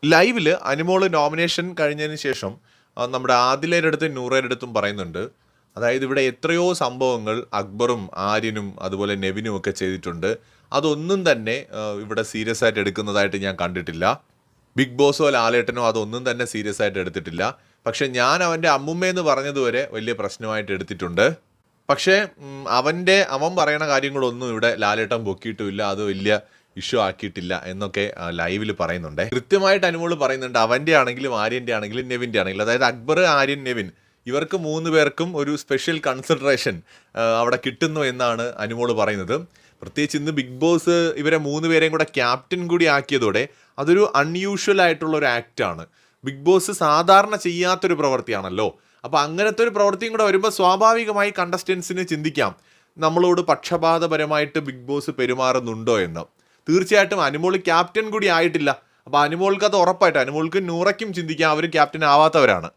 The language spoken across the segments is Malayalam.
ലൈവില് അനുമോള് നോമിനേഷൻ കഴിഞ്ഞതിന് ശേഷം നമ്മുടെ ആദിലയുടെ അടുത്തും നൂറയുടെ അടുത്തും പറയുന്നുണ്ട്. അതായത് ഇവിടെ എത്രയോ സംഭവങ്ങൾ അക്ബറും ആര്യനും അതുപോലെ നെവിനും ഒക്കെ ചെയ്തിട്ടുണ്ട്. അതൊന്നും തന്നെ ഇവിടെ സീരിയസ് ആയിട്ട് എടുക്കുന്നതായിട്ട് ഞാൻ കണ്ടിട്ടില്ല. ബിഗ് ബോസോ ലാലേട്ടനോ അതൊന്നും തന്നെ സീരിയസ് ആയിട്ട് എടുത്തിട്ടില്ല. പക്ഷെ ഞാൻ അവൻ്റെ അമ്മുമ്മയെന്ന് പറഞ്ഞതുവരെ വലിയ പ്രശ്നമായിട്ട് എടുത്തിട്ടുണ്ട്. പക്ഷേ അവൻ പറയണ കാര്യങ്ങളൊന്നും ഇവിടെ ലാലേട്ടൻ പൊക്കിയിട്ടുമില്ല, അത് വലിയ ഇഷ്യൂ ആക്കിയിട്ടില്ല എന്നൊക്കെ ലൈവിൽ പറയുന്നുണ്ട്. കൃത്യമായിട്ട് അനുമോള് പറയുന്നുണ്ട് അവൻ്റെ ആണെങ്കിലും ആര്യൻ്റെ ആണെങ്കിലും നെവിൻ്റെ ആണെങ്കിലും, അതായത് അക്ബർ, ആര്യൻ, നെവിൻ ഇവർക്ക് 3 പേർക്കും ഒരു സ്പെഷ്യൽ കൺസിഡറേഷൻ അവിടെ കിട്ടുന്നു എന്നാണ് അനുമോള് പറയുന്നത്. പ്രത്യേകിച്ച് ഇന്ന് ബിഗ് ബോസ് ഇവരെ 3 പേരെയും കൂടെ ക്യാപ്റ്റൻ കൂടി ആക്കിയതോടെ അതൊരു അൺയൂഷ്വൽ ആയിട്ടുള്ള ഒരു ആക്റ്റാണ്. ബിഗ് ബോസ് സാധാരണ ചെയ്യാത്തൊരു പ്രവൃത്തിയാണല്ലോ. അപ്പോൾ അങ്ങനത്തെ ഒരു പ്രവൃത്തിയും കൂടെ വരുമ്പോൾ സ്വാഭാവികമായി കണ്ടസ്റ്റൻസിന് ചിന്തിക്കാം നമ്മളോട് പക്ഷപാതപരമായിട്ട് ബിഗ് ബോസ് പെരുമാറുന്നുണ്ടോ എന്ന്. തീർച്ചയായിട്ടും അനുമോൾ ക്യാപ്റ്റൻ കൂടി ആയിട്ടില്ല. അപ്പോൾ അനുമോൾക്ക് അത് ഉറപ്പായിട്ട്, അനുമോൾക്ക് നൂറയ്ക്കും ചിന്തിക്കാം അവർ ക്യാപ്റ്റൻ ആവാത്തവരാണ്.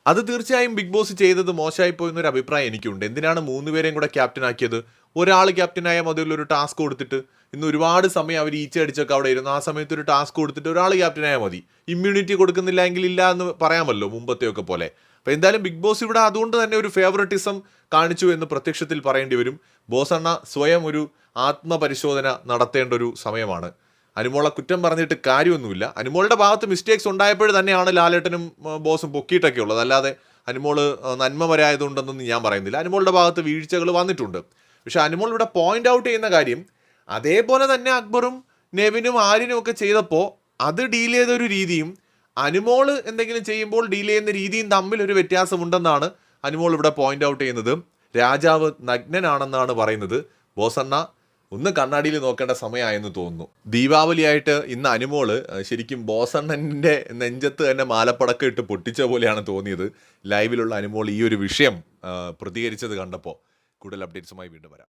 അത് തീർച്ചയായും ബിഗ് ബോസ് ചെയ്തത് മോശമായി പോയെന്നൊരു അഭിപ്രായം എനിക്കുണ്ട്. എന്തിനാണ് 3 പേരെയും കൂടെ ക്യാപ്റ്റൻ ആക്കിയത്? ഒരാൾ ക്യാപ്റ്റനായ മതിയുള്ള ഒരു ടാസ്ക് കൊടുത്തിട്ട്. ഇന്ന് ഒരുപാട് സമയം അവർ ഈച്ച അടിച്ചൊക്കെ അവിടെ ഇരുന്നു. ആ സമയത്ത് ഒരു ടാസ്ക് കൊടുത്തിട്ട് ഒരാൾ ക്യാപ്റ്റനായാൽ മതി. ഇമ്മ്യൂണിറ്റി കൊടുക്കുന്നില്ല എങ്കിൽ ഇല്ല എന്ന് പറയാമല്ലോ, മുമ്പത്തെയൊക്കെ പോലെ. അപ്പോൾ എന്തായാലും ബിഗ് ബോസ് ഇവിടെ അതുകൊണ്ട് തന്നെ ഒരു ഫേവററ്റിസം കാണിച്ചു എന്ന് പ്രത്യക്ഷത്തിൽ പറയേണ്ടി വരും. ബോസ് അണ്ണ സ്വയം ഒരു ആത്മപരിശോധന നടത്തേണ്ട ഒരു സമയമാണ്. അനുമോളെ കുറ്റം പറഞ്ഞിട്ട് കാര്യമൊന്നുമില്ല. അനുമോളുടെ ഭാഗത്ത് മിസ്റ്റേക്സ് ഉണ്ടായപ്പോൾ തന്നെയാണ് ലാലേട്ടനും ബോസും പൊക്കിയിട്ടൊക്കെ ഉള്ളത്. അല്ലാതെ അനുമോള് നന്മ വരായതുകൊണ്ടെന്നൊന്നും ഞാൻ പറയുന്നില്ല. അനുമോളുടെ ഭാഗത്ത് വീഴ്ചകൾ വന്നിട്ടുണ്ട്. പക്ഷെ അനുമോൾ ഇവിടെ പോയിന്റ് ഔട്ട് ചെയ്യുന്ന കാര്യം അതേപോലെ തന്നെ അക്ബറും നെവിനും ആര്യനും ഒക്കെ ചെയ്തപ്പോൾ അത് ഡീൽ ചെയ്തൊരു രീതിയും അനുമോള് എന്തെങ്കിലും ചെയ്യുമ്പോൾ ഡീൽ ചെയ്യുന്ന രീതിയും തമ്മിൽ ഒരു വ്യത്യാസമുണ്ടെന്നാണ് അനുമോൾ ഇവിടെ പോയിന്റ് ഔട്ട് ചെയ്യുന്നത്. രാജാവ് നഗ്നനാണെന്നാണ് പറയുന്നത്. ബോസണ്ണ ഒന്ന് കണ്ണാടിയിൽ നോക്കേണ്ട സമയമായെന്ന് തോന്നുന്നു. ദീപാവലിയായിട്ട് ഇന്ന് അനുമോള് ശരിക്കും ബോസണ്ണൻ്റെ നെഞ്ചത്ത് തന്നെ മാലപ്പടക്കം ഇട്ട് പൊട്ടിച്ച പോലെയാണ് തോന്നിയത്. ലൈവിലുള്ള അനുമോൾ ഈ ഒരു വിഷയം പ്രതികരിച്ചത് കണ്ടപ്പോൾ. കൂടുതൽ അപ്ഡേറ്റ്സുമായി വീണ്ടും വരാം.